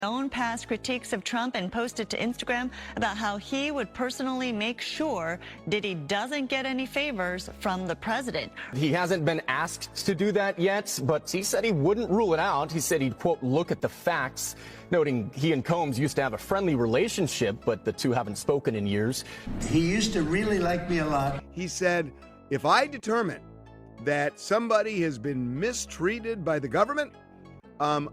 Own past critiques of Trump and posted to Instagram about how he would personally make sure Diddy doesn't get any favors from the president. He hasn't been asked to do that yet, but he said he wouldn't rule it out. He said he'd, quote, look at the facts, noting he and Combs used to have a friendly relationship, but the two haven't spoken in years. He used to really like me a lot. He said, if I determine that somebody has been mistreated by the government,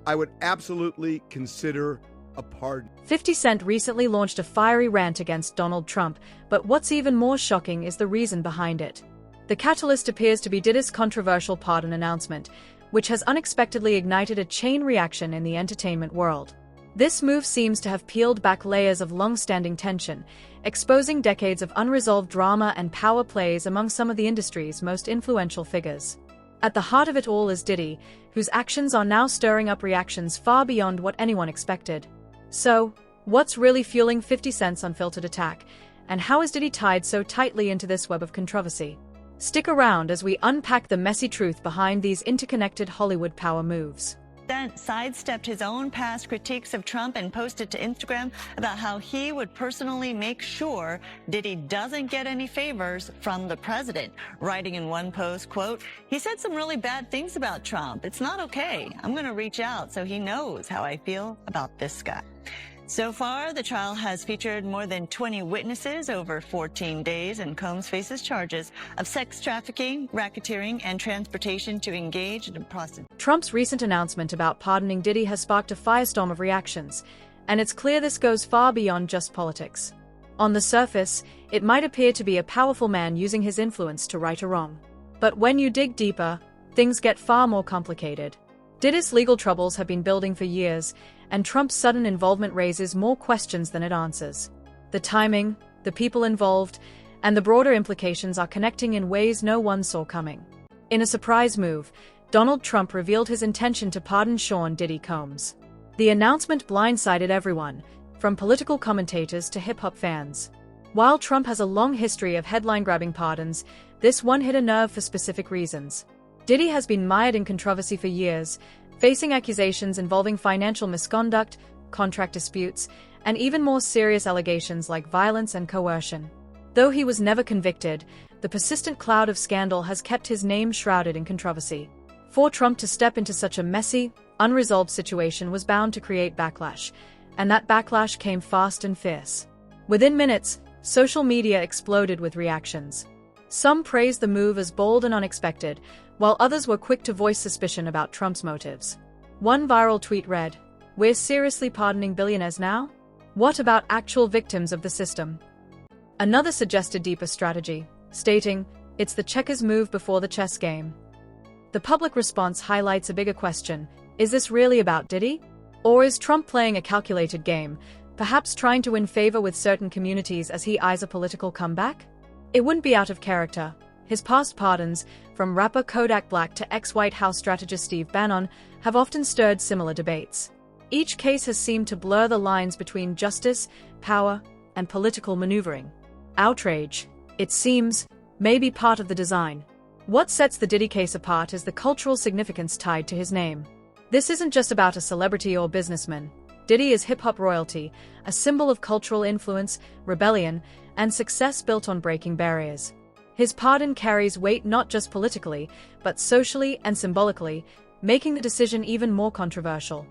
I would absolutely consider a pardon. 50 Cent recently launched a fiery rant against Donald Trump, but what's even more shocking is the reason behind it. The catalyst appears to be Diddy's controversial pardon announcement, which has unexpectedly ignited a chain reaction in the entertainment world. This move seems to have peeled back layers of long-standing tension, exposing decades of unresolved drama and power plays among some of the industry's most influential figures. At the heart of it all is Diddy, whose actions are now stirring up reactions far beyond what anyone expected. So, what's really fueling 50 Cent's unfiltered attack, and how is Diddy tied so tightly into this web of controversy? Stick around as we unpack the messy truth behind these interconnected Hollywood power moves. Cent sidestepped his own past critiques of Trump and posted to Instagram about how he would personally make sure Diddy doesn't get any favors from the president. Writing in one post, quote, he said some really bad things about Trump. It's not okay. I'm going to reach out so he knows how I feel about this guy. So far, the trial has featured more than 20 witnesses over 14 days, and Combs faces charges of sex trafficking, racketeering, and transportation to engage in prostitution. Trump's recent announcement about pardoning Diddy has sparked a firestorm of reactions, and it's clear this goes far beyond just politics. On the surface, it might appear to be a powerful man using his influence to right a wrong. But when you dig deeper, things get far more complicated. Diddy's legal troubles have been building for years, and Trump's sudden involvement raises more questions than it answers. The timing, the people involved, and the broader implications are connecting in ways no one saw coming. In a surprise move, Donald Trump revealed his intention to pardon Sean Diddy Combs. The announcement blindsided everyone, from political commentators to hip-hop fans. While Trump has a long history of headline-grabbing pardons, this one hit a nerve for specific reasons. Diddy has been mired in controversy for years, facing accusations involving financial misconduct, contract disputes, and even more serious allegations like violence and coercion. Though he was never convicted, the persistent cloud of scandal has kept his name shrouded in controversy. For Trump to step into such a messy, unresolved situation was bound to create backlash, and that backlash came fast and fierce. Within minutes, social media exploded with reactions. Some praised the move as bold and unexpected, while others were quick to voice suspicion about Trump's motives. One viral tweet read, "We're seriously pardoning billionaires now? What about actual victims of the system?" Another suggested deeper strategy, stating, "It's the checkers move before the chess game." The public response highlights a bigger question: is this really about Diddy? Or is Trump playing a calculated game, perhaps trying to win favor with certain communities as he eyes a political comeback? It wouldn't be out of character. His past pardons, from rapper Kodak Black to ex-White House strategist Steve Bannon, have often stirred similar debates. Each case has seemed to blur the lines between justice, power, and political maneuvering. Outrage, it seems, may be part of the design. What sets the Diddy case apart is the cultural significance tied to his name. This isn't just about a celebrity or businessman. Diddy is hip-hop royalty, a symbol of cultural influence, rebellion, and success built on breaking barriers. His pardon carries weight not just politically, but socially and symbolically, making the decision even more controversial.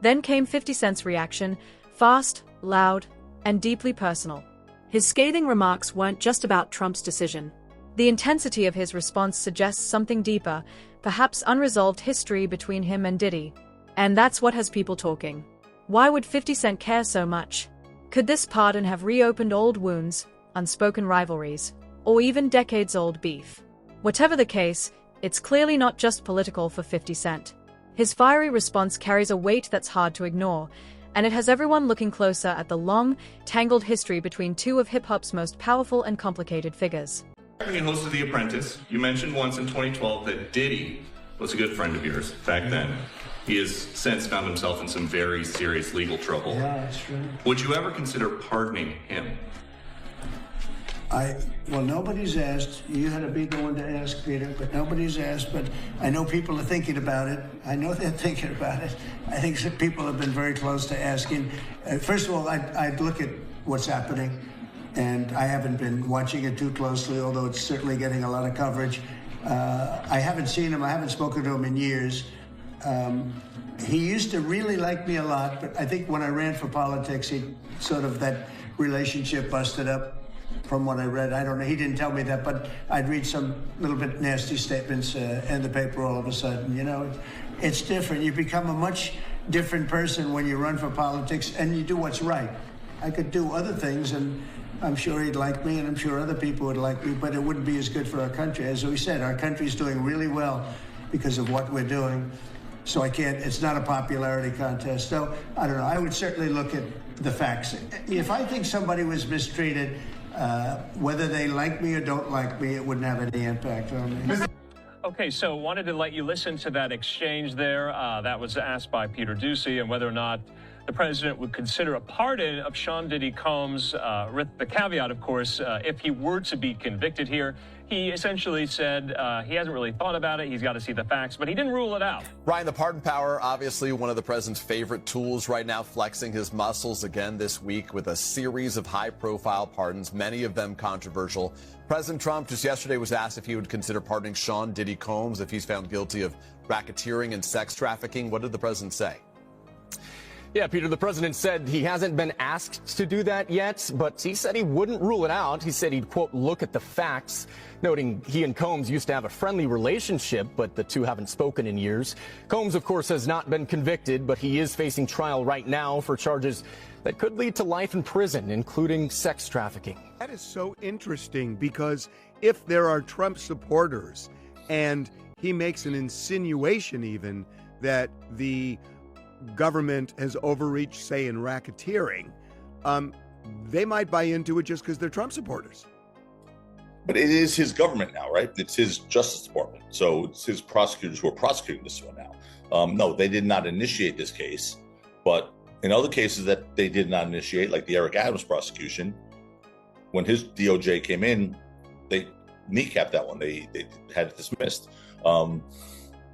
Then came 50 Cent's reaction, fast, loud, and deeply personal. His scathing remarks weren't just about Trump's decision. The intensity of his response suggests something deeper, perhaps unresolved history between him and Diddy. And that's what has people talking. Why would 50 Cent care so much? Could this pardon have reopened old wounds, unspoken rivalries, or even decades-old beef? Whatever the case, it's clearly not just political for 50 Cent. His fiery response carries a weight that's hard to ignore, and it has everyone looking closer at the long, tangled history between two of hip-hop's most powerful and complicated figures. You hosted The Apprentice. You mentioned once in 2012 that Diddy was a good friend of yours back then. He has since found himself in some very serious legal trouble. Yeah, that's true. Would you ever consider pardoning him? Well, nobody's asked. You had to be the one to ask, Peter, but nobody's asked. But I know people are thinking about it. I know they're thinking about it. I think some people have been very close to asking. First of all, I'd look at what's happening, and I haven't been watching it too closely, although it's certainly getting a lot of coverage. I haven't seen him. I haven't spoken to him in years. He used to really like me a lot, but I think when I ran for politics, that relationship busted up. From what I read, I don't know. He didn't tell me that, but I'd read some little bit nasty statements in the paper all of a sudden. It's different. You become a much different person when you run for politics and you do what's right. I could do other things, and I'm sure he'd like me, and I'm sure other people would like me, but it wouldn't be as good for our country. As we said, our country's doing really well because of what we're doing. So it's not a popularity contest. So I don't know. I would certainly look at the facts. If I think somebody was mistreated, whether they like me or don't like me, it wouldn't have any impact on me. Okay, so wanted to let you listen to that exchange there. That was asked by Peter Doocy, and whether or not the president would consider a pardon of Sean Diddy Combs, with the caveat, of course, if he were to be convicted here. He essentially said he hasn't really thought about it. He's got to see the facts, but he didn't rule it out. Ryan, the pardon power, obviously one of the president's favorite tools right now, flexing his muscles again this week with a series of high-profile pardons, many of them controversial. President Trump just yesterday was asked if he would consider pardoning Sean Diddy Combs if he's found guilty of racketeering and sex trafficking. What did the president say? Yeah, Peter, the president said he hasn't been asked to do that yet, but he said he wouldn't rule it out. He said he'd, quote, look at the facts, noting he and Combs used to have a friendly relationship, but the two haven't spoken in years. Combs, of course, has not been convicted, but he is facing trial right now for charges that could lead to life in prison, including sex trafficking. That is so interesting, because if there are Trump supporters and he makes an insinuation even that the government has overreached, say, in racketeering, they might buy into it just because they're Trump supporters. But it is his government now, right? It's his Justice Department. So it's his prosecutors who are prosecuting this one now. No, they did not initiate this case. But in other cases that they did not initiate, like the Eric Adams prosecution, when his DOJ came in, they kneecapped that one. They had it dismissed.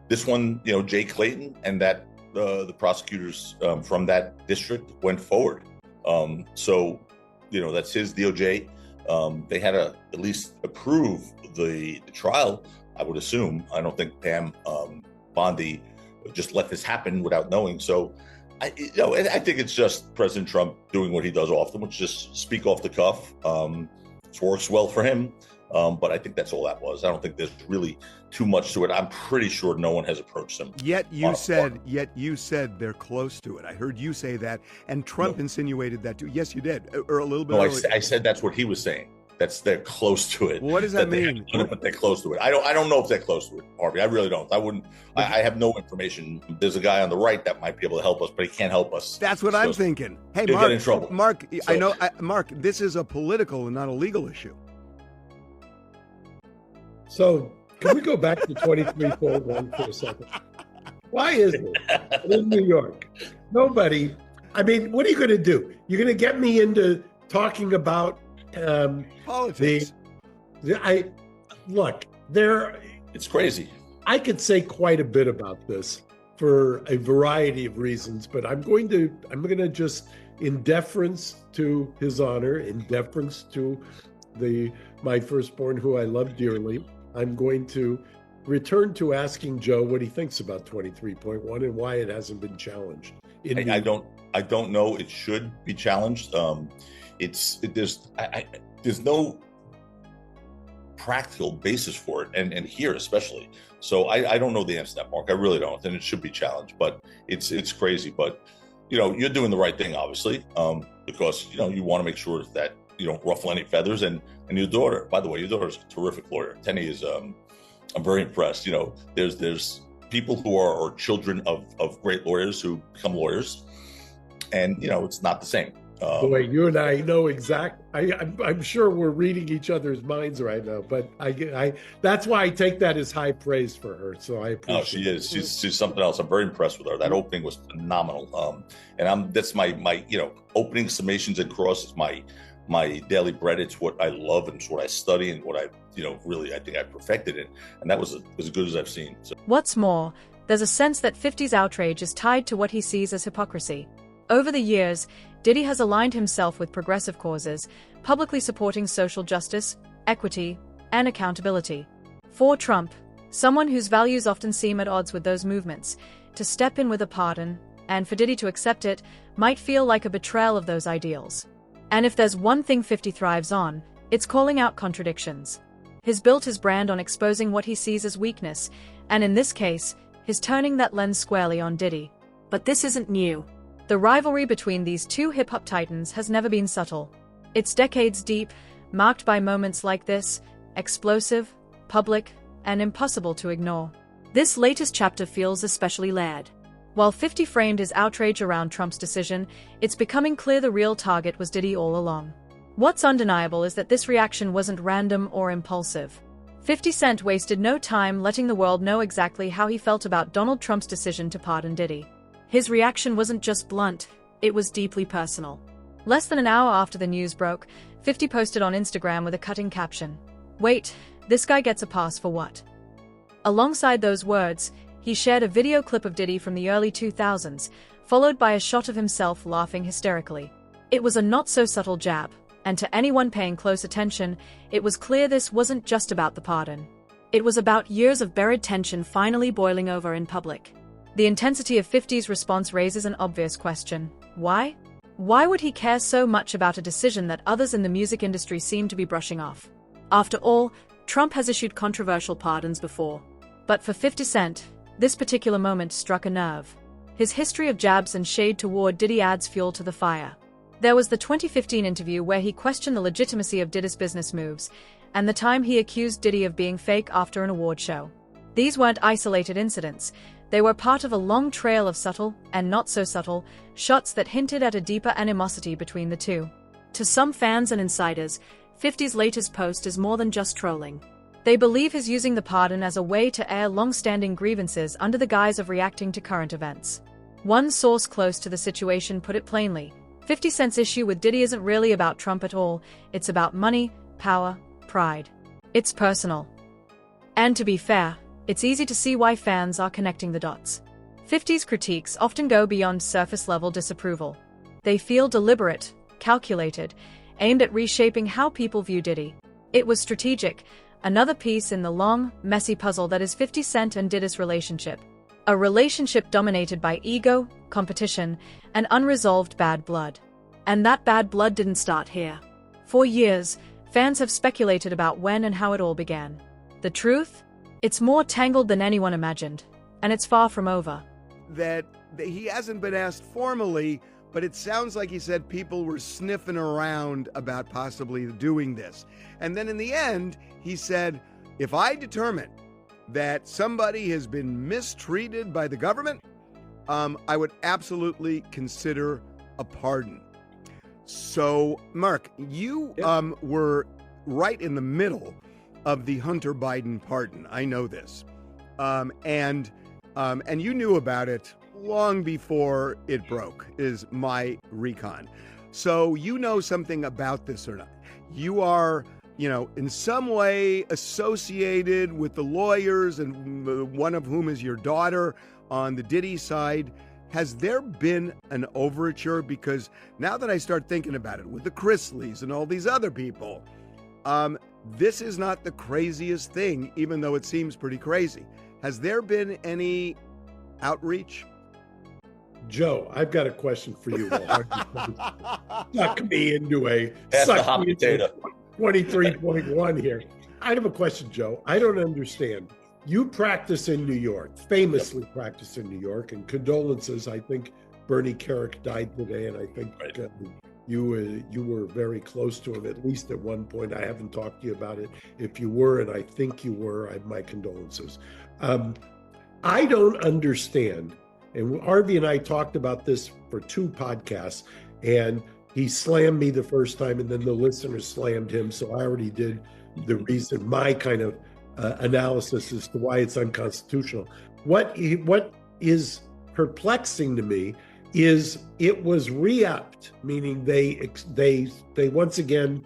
This one, Jay Clayton and that the prosecutors from that district went forward. So, that's his DOJ. They had to at least approve the trial, I would assume. I don't think Pam Bondi just let this happen without knowing. So, I think it's just President Trump doing what he does often, which is just speak off the cuff. It works well for him. But I think that's all that was. I don't think there's really too much to it. I'm pretty sure no one has approached him. Yet you said they're close to it. I heard you say that, and Trump insinuated that too. Yes, you did, or a little bit. No, I said that's what he was saying. They're close to it. What does that mean? But they're close to it. I don't know if they're close to it, Harvey. I really don't. I wouldn't. I have no information. There's a guy on the right that might be able to help us, but he can't help us. That's what I'm thinking. Hey, Mark. Get in trouble. Mark, Mark, this is a political and not a legal issue. So can we go back to 23.1 for a second? Why is it in New York? Nobody, what are you going to do? You're going to get me into talking about politics. It's crazy. I could say quite a bit about this for a variety of reasons, but I'm going to just, in deference to his honor, in deference to my firstborn, who I love dearly, I'm going to return to asking Joe what he thinks about 23.1 and why it hasn't been challenged. I don't know. It should be challenged. There's no practical basis for it, and here especially. So I don't know the answer to that, Mark. I really don't, and it should be challenged. But it's crazy. But you're doing the right thing, obviously, because you want to make sure that you don't ruffle any feathers. And your daughter, by the way, your daughter's a terrific lawyer. Tenny is. I'm very impressed. There's people who are children of great lawyers who become lawyers, and it's not the same. Boy, you and I know exactly. I'm sure we're reading each other's minds right now, but I that's why I take that as high praise for her. So I appreciate. No, she is. She's something else. I'm very impressed with her. That opening was phenomenal. And that's my opening summations and crosses. my daily bread. It's what I love and it's what I study and what I, really I think I perfected it. And that was as good as I've seen. So. What's more, there's a sense that 50's outrage is tied to what he sees as hypocrisy. Over the years, Diddy has aligned himself with progressive causes, publicly supporting social justice, equity, and accountability. For Trump, someone whose values often seem at odds with those movements, to step in with a pardon, and for Diddy to accept it, might feel like a betrayal of those ideals. And if there's one thing 50 thrives on, it's calling out contradictions. He's built his brand on exposing what he sees as weakness, and in this case, he's turning that lens squarely on Diddy. But this isn't new. The rivalry between these two hip-hop titans has never been subtle. It's decades deep, marked by moments like this, explosive, public, and impossible to ignore. This latest chapter feels especially layered. While 50 framed his outrage around Trump's decision, it's becoming clear the real target was Diddy all along. What's undeniable is that this reaction wasn't random or impulsive. 50 Cent wasted no time letting the world know exactly how he felt about Donald Trump's decision to pardon Diddy. His reaction wasn't just blunt, it was deeply personal. Less than an hour after the news broke, 50 posted on Instagram with a cutting caption. "Wait, this guy gets a pass for what?" Alongside those words, he shared a video clip of Diddy from the early 2000s, followed by a shot of himself laughing hysterically. It was a not-so-subtle jab, and to anyone paying close attention, it was clear this wasn't just about the pardon. It was about years of buried tension finally boiling over in public. The intensity of 50's response raises an obvious question. Why? Why would he care so much about a decision that others in the music industry seem to be brushing off? After all, Trump has issued controversial pardons before. But for 50 Cent, this particular moment struck a nerve. His history of jabs and shade toward Diddy adds fuel to the fire. There was the 2015 interview where he questioned the legitimacy of Diddy's business moves, and the time he accused Diddy of being fake after an award show. These weren't isolated incidents. They were part of a long trail of subtle, and not so subtle, shots that hinted at a deeper animosity between the two. To some fans and insiders, 50's latest post is more than just trolling. They believe he's using the pardon as a way to air long-standing grievances under the guise of reacting to current events. One source close to the situation put it plainly. 50 Cent's issue with Diddy isn't really about Trump at all, it's about money, power, pride. It's personal. And to be fair, it's easy to see why fans are connecting the dots. 50's critiques often go beyond surface-level disapproval. They feel deliberate, calculated, aimed at reshaping how people view Diddy. It was strategic, another piece in the long, messy puzzle that is 50 Cent and Diddy's relationship. A relationship dominated by ego, competition, and unresolved bad blood. And that bad blood didn't start here. For years, fans have speculated about when and how it all began. The truth? It's more tangled than anyone imagined, and it's far from over. That he hasn't been asked formally, but it sounds like he said people were sniffing around about possibly doing this. And then in the end, he said, if I determine that somebody has been mistreated by the government, I would absolutely consider a pardon. So, Mark, you were right in the middle of the Hunter Biden pardon. I know this. And you knew about it long before it broke, is my recon. So you know something about this or not. You are, in some way associated with the lawyers, and one of whom is your daughter on the Diddy side. Has there been an overture? Because now that I start thinking about it, with the Chrisleys and all these other people, this is not the craziest thing, even though it seems pretty crazy. Has there been any outreach? Joe, I've got a question for you. Suck me into a 23.1 here. I have a question, Joe. I don't understand. You practice in New York, famously practice in New York, and condolences. I think Bernie Kerik died today, and I think you were very close to him, at least at one point. I haven't talked to you about it. If you were, and I think you were, I have my condolences. I don't understand, and Harvey and I talked about this for 2 podcasts, and he slammed me the first time, and then the listeners slammed him, so I already did the reason, my kind of analysis as to why it's unconstitutional. What is perplexing to me is it was re-upped, meaning they once again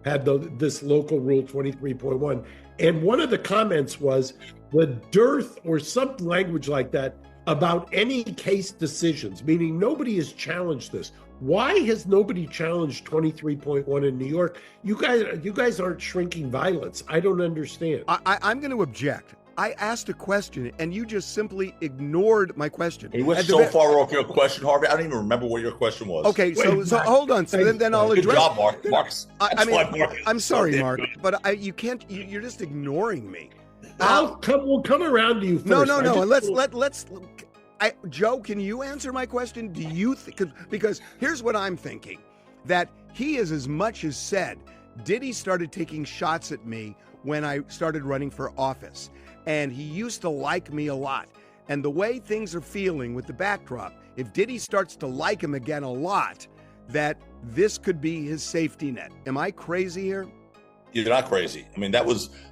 had this local rule 23.1. And one of the comments was the dearth or some language like that about any case decisions, meaning nobody has challenged this. Why has nobody challenged 23.1 in New York? You guys aren't shrinking violence. I don't understand. I'm going to object. I asked a question, and you just simply ignored my question. He was so far off your question, Harvey. I don't even remember what your question was. Okay, so hold on. So then I'll address. Good job, Mark. Marcus. I'm sorry, Mark, but you can't. You're just ignoring me. We'll come around to you first. No. Joe, can you answer my question? Do you think? Because here's what I'm thinking: that he has as much as said Diddy started taking shots at me when I started running for office. And he used to like me a lot. And the way things are feeling with the backdrop, if Diddy starts to like him again a lot, that this could be his safety net. Am I crazy here? You're not crazy. I mean,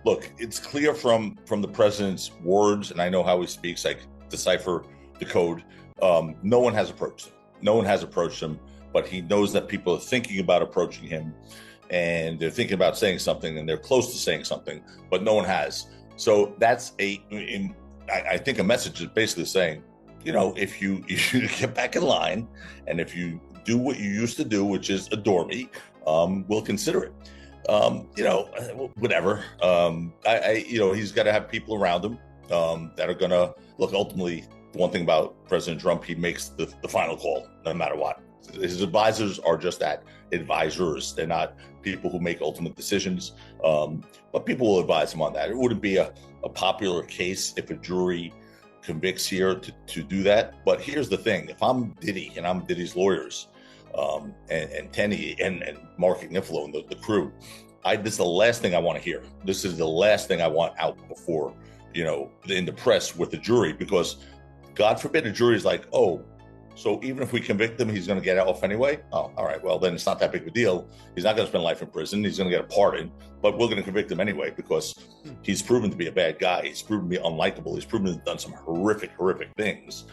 look, it's clear from the president's words, and I know how he speaks, I can decipher the code. No one has approached him. No one has approached him, but he knows that people are thinking about approaching him, and they're thinking about saying something, and they're close to saying something, but no one has. So that's I think a message is basically saying, if you get back in line, and if you do what you used to do, which is adore me, we'll consider it. Whatever. He's got to have people around him that are going to look. Ultimately, the one thing about President Trump, he makes the final call, no matter what. His advisors are just that, advisors. They're not people who make ultimate decisions, but people will advise him on that. It wouldn't be a popular case if a jury convicts here to do that. But here's the thing. If I'm Diddy and I'm Diddy's lawyers, and Tenny and Mark Ignifilo and the crew, this is the last thing I want to hear. This is the last thing I want out before, in the press with the jury, because God forbid a jury is like, so even if we convict him, he's going to get off anyway? Oh, all right. Well, then it's not that big of a deal. He's not going to spend life in prison. He's going to get a pardon, but we're going to convict him anyway because he's proven to be a bad guy. He's proven to be unlikable. He's proven to have done some horrific things.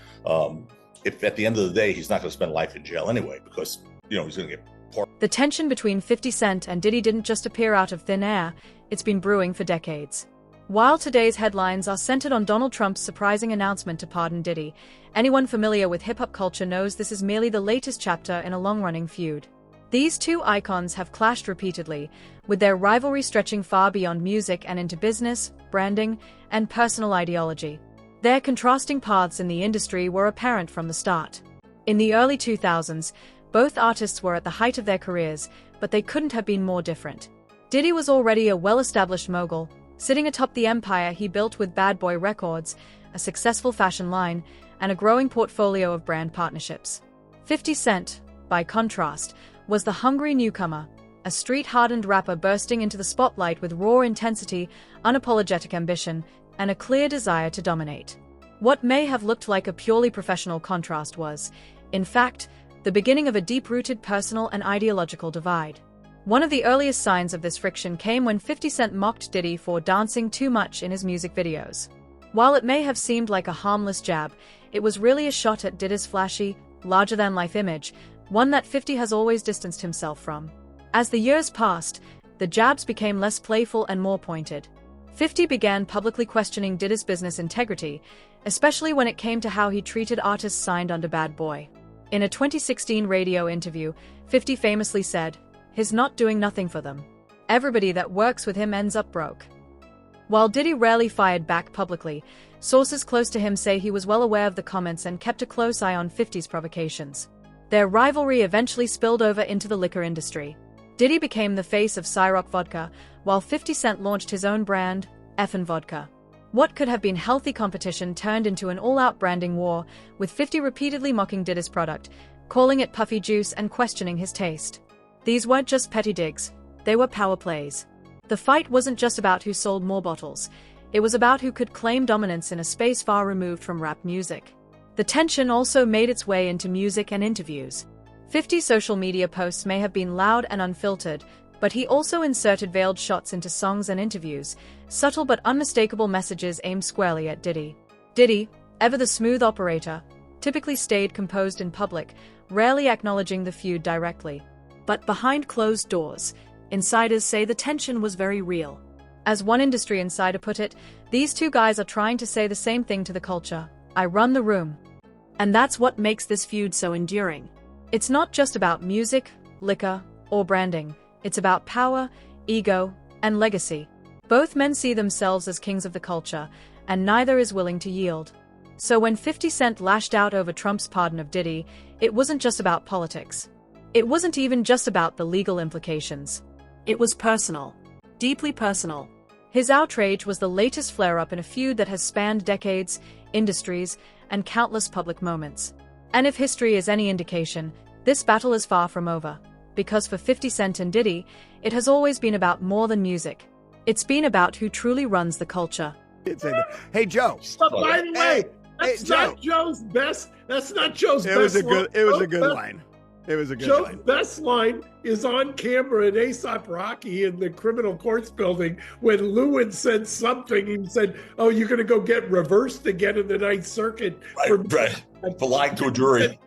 If at the end of the day, he's not going to spend life in jail anyway because, he's going to get pardoned. The tension between 50 Cent and Diddy didn't just appear out of thin air. It's been brewing for decades. While today's headlines are centered on Donald Trump's surprising announcement to pardon Diddy, anyone familiar with hip-hop culture knows this is merely the latest chapter in a long-running feud. These two icons have clashed repeatedly, with their rivalry stretching far beyond music and into business, branding, and personal ideology. Their contrasting paths in the industry were apparent from the start. In the early 2000s, both artists were at the height of their careers, but they couldn't have been more different. Diddy was already a well-established mogul, sitting atop the empire he built with Bad Boy Records, a successful fashion line, and a growing portfolio of brand partnerships. 50 Cent, by contrast, was the hungry newcomer, a street-hardened rapper bursting into the spotlight with raw intensity, unapologetic ambition, and a clear desire to dominate. What may have looked like a purely professional contrast was, in fact, the beginning of a deep-rooted personal and ideological divide. One of the earliest signs of this friction came when 50 Cent mocked Diddy for dancing too much in his music videos. While it may have seemed like a harmless jab, it was really a shot at Diddy's flashy, larger-than-life image, one that 50 has always distanced himself from. As the years passed, the jabs became less playful and more pointed. 50 began publicly questioning Diddy's business integrity, especially when it came to how he treated artists signed under Bad Boy. In a 2016 radio interview, 50 famously said, "He's not doing nothing for them. Everybody that works with him ends up broke." While Diddy rarely fired back publicly, sources close to him say he was well aware of the comments and kept a close eye on 50's provocations. Their rivalry eventually spilled over into the liquor industry. Diddy became the face of Ciroc Vodka, while 50 Cent launched his own brand, Effin' Vodka. What could have been healthy competition turned into an all-out branding war, with 50 repeatedly mocking Diddy's product, calling it puffy juice and questioning his taste. These weren't just petty digs, they were power plays. The fight wasn't just about who sold more bottles, it was about who could claim dominance in a space far removed from rap music. The tension also made its way into music and interviews. 50's social media posts may have been loud and unfiltered, but he also inserted veiled shots into songs and interviews, subtle but unmistakable messages aimed squarely at Diddy. Diddy, ever the smooth operator, typically stayed composed in public, rarely acknowledging the feud directly. But behind closed doors, insiders say the tension was very real. As one industry insider put it, these two guys are trying to say the same thing to the culture: I run the room. And that's what makes this feud so enduring. It's not just about music, liquor, or branding. It's about power, ego, and legacy. Both men see themselves as kings of the culture, and neither is willing to yield. So when 50 Cent lashed out over Trump's pardon of Diddy, it wasn't just about politics. It wasn't even just about the legal implications. It was personal. Deeply personal. His outrage was the latest flare-up in a feud that has spanned decades, industries, and countless public moments. And if history is any indication, this battle is far from over. Because for 50 Cent and Diddy, it has always been about more than music. It's been about who truly runs the culture. Hey, Joe. By the way, that's not Joe's best. That's not Joe's best. It was a good line. It was a good Joe's line. best line is on camera in Aesop Rocky in the criminal courts building when Lewin said something. He said, "Oh, you're going to go get reversed again in the Ninth Circuit for lying to a jury."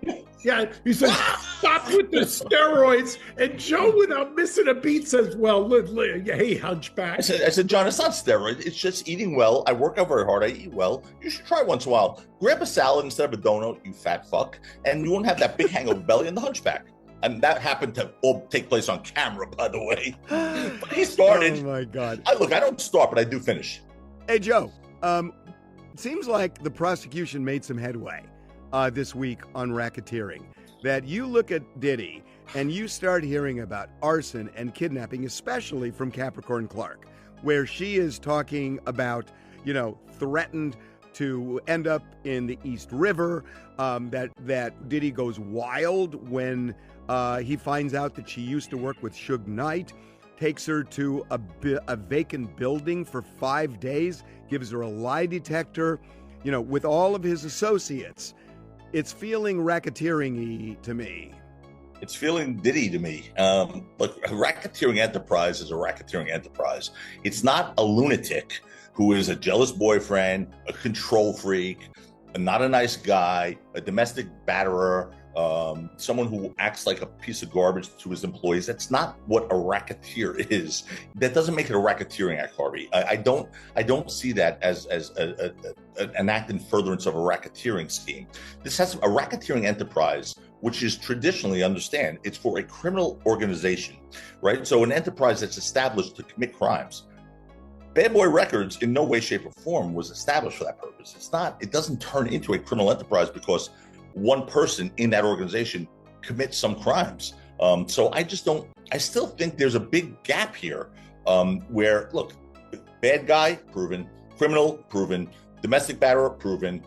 Yeah, he says, "Stop with the steroids." And Joe, without missing a beat, says, "Well, hey, hunchback." I said, John, it's not steroid. It's just eating well. I work out very hard. I eat well. You should try once in a while. Grab a salad instead of a donut, you fat fuck, and you won't have that big hangover belly and the hunchback. And that happened to all take place on camera, by the way. But he started. Oh, my God. I don't start, but I do finish. Hey, Joe, it seems like the prosecution made some headway this week on racketeering. That you look at Diddy and you start hearing about arson and kidnapping, especially from Capricorn Clark, where she is talking about, threatened to end up in the East River, that Diddy goes wild when he finds out that she used to work with Suge Knight, takes her to a vacant building for 5 days, gives her a lie detector, with all of his associates. It's feeling racketeering-y to me. It's feeling Diddy to me. Look, a racketeering enterprise is a racketeering enterprise. It's not a lunatic who is a jealous boyfriend, a control freak, not a nice guy, a domestic batterer, someone who acts like a piece of garbage to his employees. That's not what a racketeer is. That doesn't make it a racketeering act, Harvey. I don't see that as an act in furtherance of a racketeering scheme. This has a racketeering enterprise, which is traditionally, understand, it's for a criminal organization, right? So an enterprise that's established to commit crimes. Bad Boy Records in no way, shape, or form was established for that purpose. It doesn't turn into a criminal enterprise because one person in that organization commits some crimes. So I still think there's a big gap here where, look, bad guy, proven, criminal, proven, domestic batterer, proven,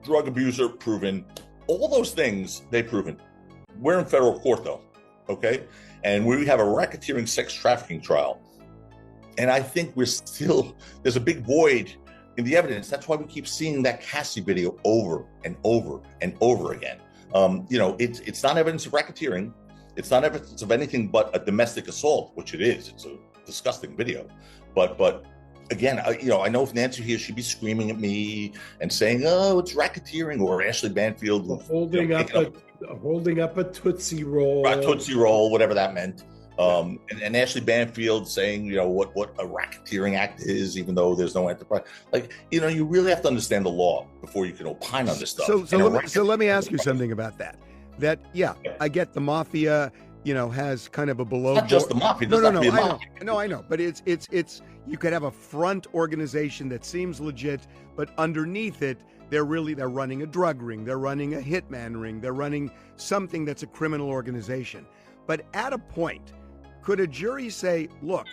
drug abuser, proven, all those things, they've proven. We're in federal court though, okay? And we have a racketeering sex trafficking trial. And I think there's a big void in the evidence. That's why we keep seeing that Cassie video over and over and over again. It's not evidence of racketeering. It's not evidence of anything but a domestic assault, which it is. It's a disgusting video. But again, I know if Nancy here, she'd be screaming at me and saying, "Oh, it's racketeering," or Ashley Banfield holding up a Tootsie Roll. Right, Tootsie Roll, whatever that meant. And Ashley Banfield saying, what a racketeering act is, even though there's no enterprise. You really have to understand the law before you can opine on this stuff. So let me ask you something about that. I get the mafia, has kind of a below. Not just the mafia. I know, but it's you could have a front organization that seems legit, but underneath it, they're running a drug ring, they're running a hitman ring, they're running something that's a criminal organization. But at a point, could a jury say, look,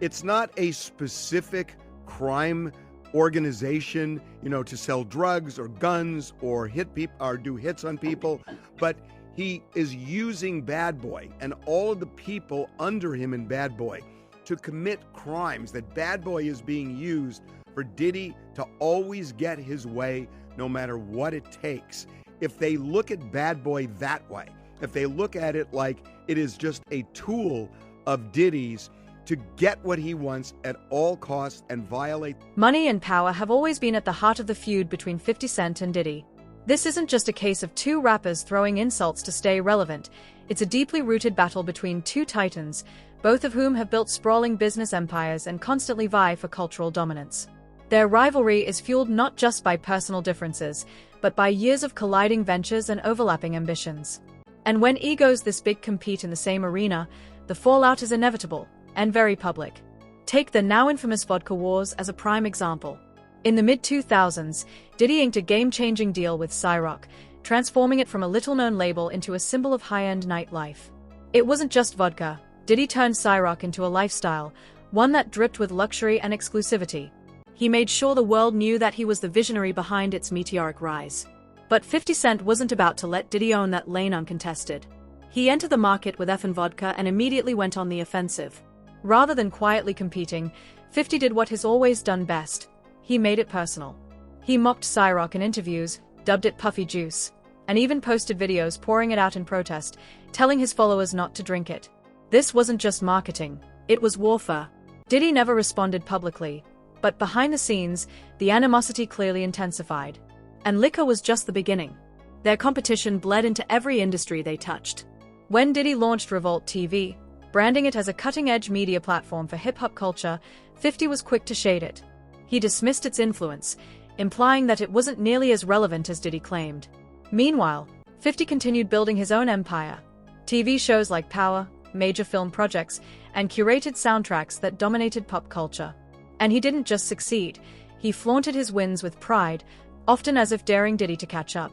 it's not a specific crime organization, to sell drugs or guns or hit people or do hits on people, but he is using Bad Boy and all of the people under him in Bad Boy to commit crimes, that Bad Boy is being used for Diddy to always get his way no matter what it takes. If they look at Bad Boy that way, if they look at it like it is just a tool of Diddy's to get what he wants at all costs and violate. Money and power have always been at the heart of the feud between 50 Cent and Diddy. This isn't just a case of two rappers throwing insults to stay relevant. It's a deeply rooted battle between two titans, both of whom have built sprawling business empires and constantly vie for cultural dominance. Their rivalry is fueled not just by personal differences, but by years of colliding ventures and overlapping ambitions. And when egos this big compete in the same arena, the fallout is inevitable and very public. Take the now infamous vodka wars as a prime example. In the mid-2000s, Diddy inked a game-changing deal with Ciroc, transforming it from a little-known label into a symbol of high-end nightlife. It wasn't just vodka. Diddy turned Ciroc into a lifestyle, one that dripped with luxury and exclusivity. He made sure the world knew that he was the visionary behind its meteoric rise. But 50 Cent wasn't about to let Diddy own that lane uncontested. He entered the market with F and vodka and immediately went on the offensive. Rather than quietly competing, 50 did what he's always done best. He made it personal. He mocked Ciroc in interviews, dubbed it puffy juice, and even posted videos pouring it out in protest, telling his followers not to drink it. This wasn't just marketing, it was warfare. Diddy never responded publicly, but behind the scenes, the animosity clearly intensified. And liquor was just the beginning. Their competition bled into every industry they touched. When Diddy launched Revolt TV, branding it as a cutting-edge media platform for hip-hop culture, 50 was quick to shade it. He dismissed its influence, implying that it wasn't nearly as relevant as Diddy claimed. Meanwhile, 50 continued building his own empire. TV shows like Power, major film projects, and curated soundtracks that dominated pop culture. And he didn't just succeed, he flaunted his wins with pride, often as if daring Diddy to catch up.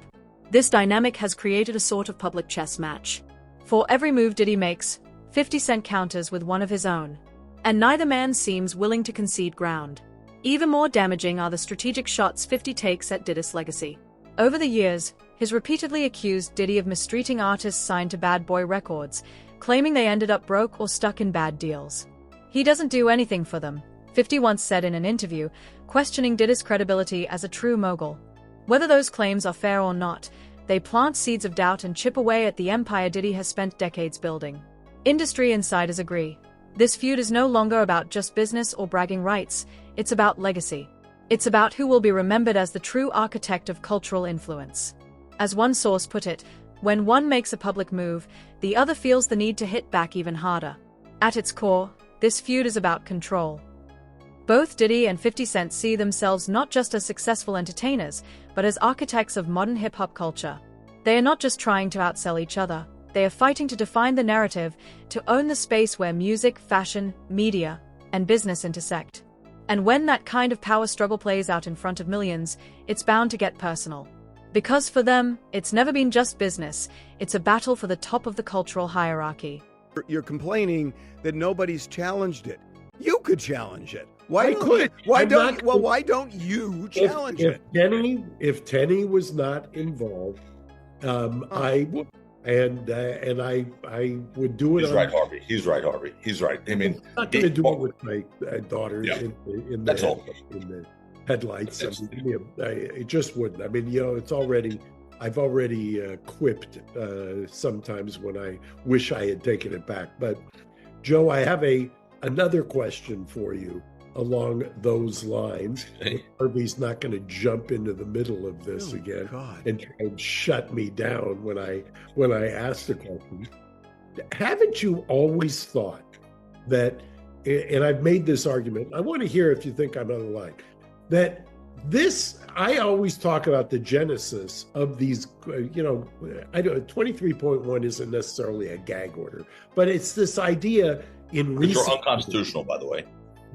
This dynamic has created a sort of public chess match. For every move Diddy makes, 50 Cent counters with one of his own. And neither man seems willing to concede ground. Even more damaging are the strategic shots 50 takes at Diddy's legacy. Over the years, he's repeatedly accused Diddy of mistreating artists signed to Bad Boy Records, claiming they ended up broke or stuck in bad deals. He doesn't do anything for them, 50 once said in an interview, questioning Diddy's credibility as a true mogul. Whether those claims are fair or not, they plant seeds of doubt and chip away at the empire Diddy has spent decades building. Industry insiders agree. This feud is no longer about just business or bragging rights, it's about legacy. It's about who will be remembered as the true architect of cultural influence. As one source put it, when one makes a public move, the other feels the need to hit back even harder. At its core, this feud is about control. Both Diddy and 50 Cent see themselves not just as successful entertainers, but as architects of modern hip-hop culture. They are not just trying to outsell each other, they are fighting to define the narrative, to own the space where music, fashion, media, and business intersect. And when that kind of power struggle plays out in front of millions, it's bound to get personal. Because for them, it's never been just business, it's a battle for the top of the cultural hierarchy. You're complaining that nobody's challenged it. You could challenge it. I could. Why don't you challenge it? If Tenny was not involved, I would. And I would do it. He's right, Harvey. He's right, Harvey. He's right. I mean, I'm not going to do it with my daughter in the headlights. I mean, it just wouldn't. I mean, it's already. I've already quipped sometimes when I wish I had taken it back. But Joe, I have another question for you along those lines. Harvey's not going to jump into the middle of this again and try and shut me down when I ask the question. Haven't you always thought that, and I've made this argument, I want to hear if you think I'm on the line, that I always talk about the genesis of these, I don't, 23.1 isn't necessarily a gag order, but it's this idea in recent years. Which are unconstitutional, by the way.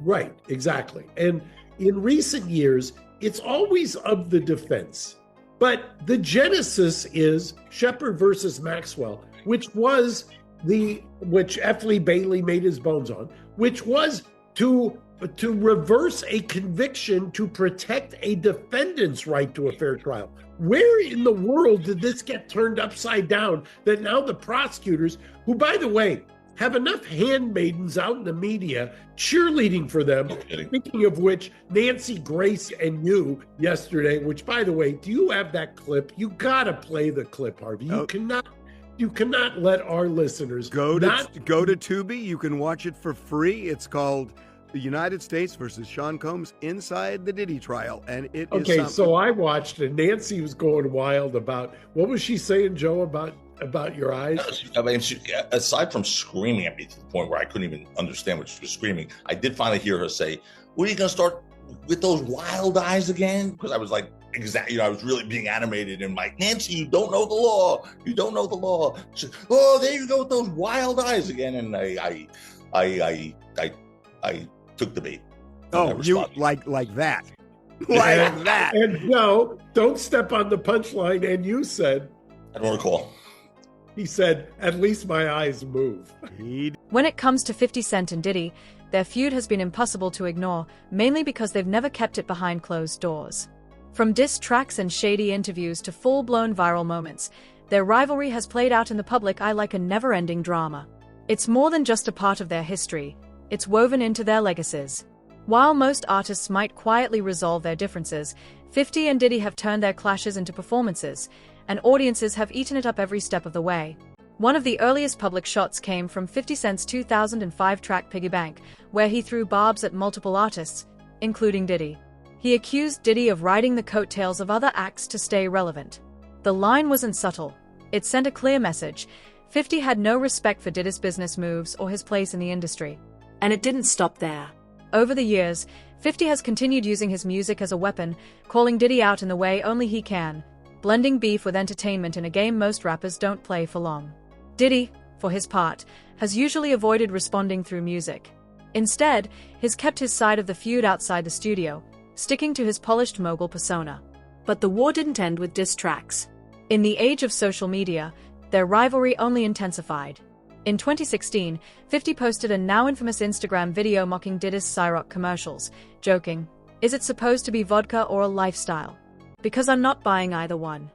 Right, exactly. And in recent years, it's always of the defense. But the genesis is Shepard versus Maxwell, which F. Lee Bailey made his bones on, which was to reverse a conviction to protect a defendant's right to a fair trial. Where in the world did this get turned upside down that now the prosecutors, who, by the way, have enough handmaidens out in the media cheerleading for them. Speaking of which, Nancy Grace and you yesterday, which, by the way, do you have that clip? You got to play the clip, Harvey. You cannot You cannot let our listeners go to Tubi. You can watch it for free. It's called The United States versus Sean Combs Inside the Diddy Trial, and it is okay. So I watched it. Nancy was going wild about what was she saying, Joe, about your eyes? I mean, aside from screaming at me to the point where I couldn't even understand what she was screaming, I did finally hear her say, "What are you going to start with those wild eyes again?" Because I was like, I was really being animated and like, Nancy, you don't know the law. You don't know the law. She, oh, there you go with those wild eyes again. And I took the bait. Oh, you like that. Like that. And no, don't step on the punchline. And you said, I don't recall. He said, at least my eyes move. When it comes to 50 Cent and Diddy, their feud has been impossible to ignore, mainly because they've never kept it behind closed doors. From diss tracks and shady interviews to full-blown viral moments, their rivalry has played out in the public eye like a never-ending drama. It's more than just a part of their history, it's woven into their legacies. While most artists might quietly resolve their differences, 50 and Diddy have turned their clashes into performances, and audiences have eaten it up every step of the way. One of the earliest public shots came from 50 Cent's 2005 track Piggy Bank, where he threw barbs at multiple artists, including Diddy. He accused Diddy of riding the coattails of other acts to stay relevant. The line wasn't subtle. It sent a clear message. 50 had no respect for Diddy's business moves or his place in the industry. And it didn't stop there. Over the years, 50 has continued using his music as a weapon, calling Diddy out in the way only he can, blending beef with entertainment in a game most rappers don't play for long. Diddy, for his part, has usually avoided responding through music. Instead, he's kept his side of the feud outside the studio, sticking to his polished mogul persona. But the war didn't end with diss tracks. In the age of social media, their rivalry only intensified. In 2016, 50 posted a now infamous Instagram video mocking Diddy's Ciroc commercials, joking, "Is it supposed to be vodka or a lifestyle? Because I'm not buying either one."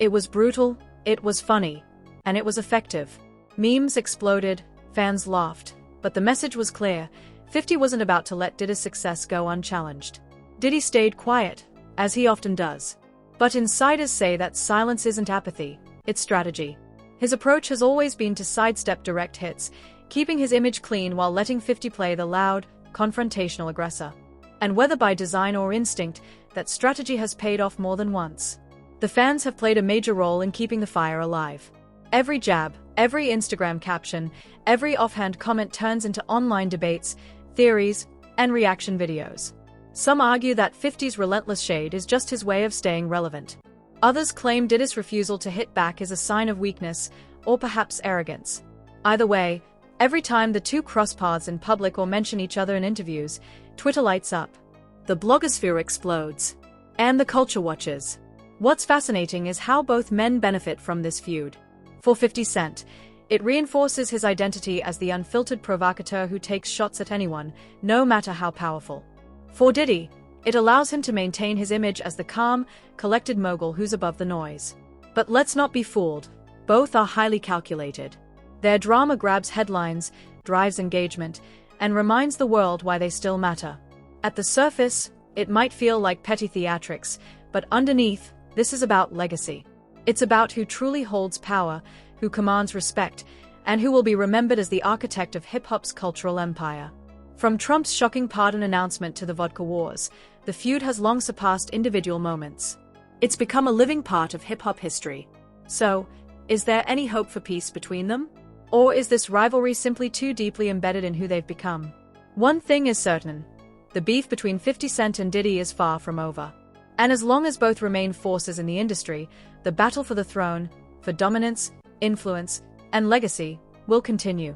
It was brutal, it was funny, and it was effective. Memes exploded, fans laughed, but the message was clear. 50 wasn't about to let Diddy's success go unchallenged. Diddy stayed quiet, as he often does. But insiders say that silence isn't apathy, it's strategy. His approach has always been to sidestep direct hits, keeping his image clean while letting 50 play the loud, confrontational aggressor. And whether by design or instinct, that strategy has paid off more than once. The fans have played a major role in keeping the fire alive. Every jab, every Instagram caption, every offhand comment turns into online debates, theories, and reaction videos. Some argue that 50's relentless shade is just his way of staying relevant. Others claim Diddy's refusal to hit back is a sign of weakness, or perhaps arrogance. Either way, every time the two cross paths in public or mention each other in interviews, Twitter lights up. The blogosphere explodes. And the culture watches. What's fascinating is how both men benefit from this feud. For 50 Cent, it reinforces his identity as the unfiltered provocateur who takes shots at anyone, no matter how powerful. For Diddy, it allows him to maintain his image as the calm, collected mogul who's above the noise. But let's not be fooled. Both are highly calculated. Their drama grabs headlines, drives engagement, and reminds the world why they still matter. At the surface, it might feel like petty theatrics, but underneath, this is about legacy. It's about who truly holds power, who commands respect, and who will be remembered as the architect of hip-hop's cultural empire. From Trump's shocking pardon announcement to the vodka wars, the feud has long surpassed individual moments. It's become a living part of hip-hop history. So, is there any hope for peace between them? Or is this rivalry simply too deeply embedded in who they've become? One thing is certain. The beef between 50 Cent and Diddy is far from over. And as long as both remain forces in the industry, the battle for the throne, for dominance, influence, and legacy, will continue.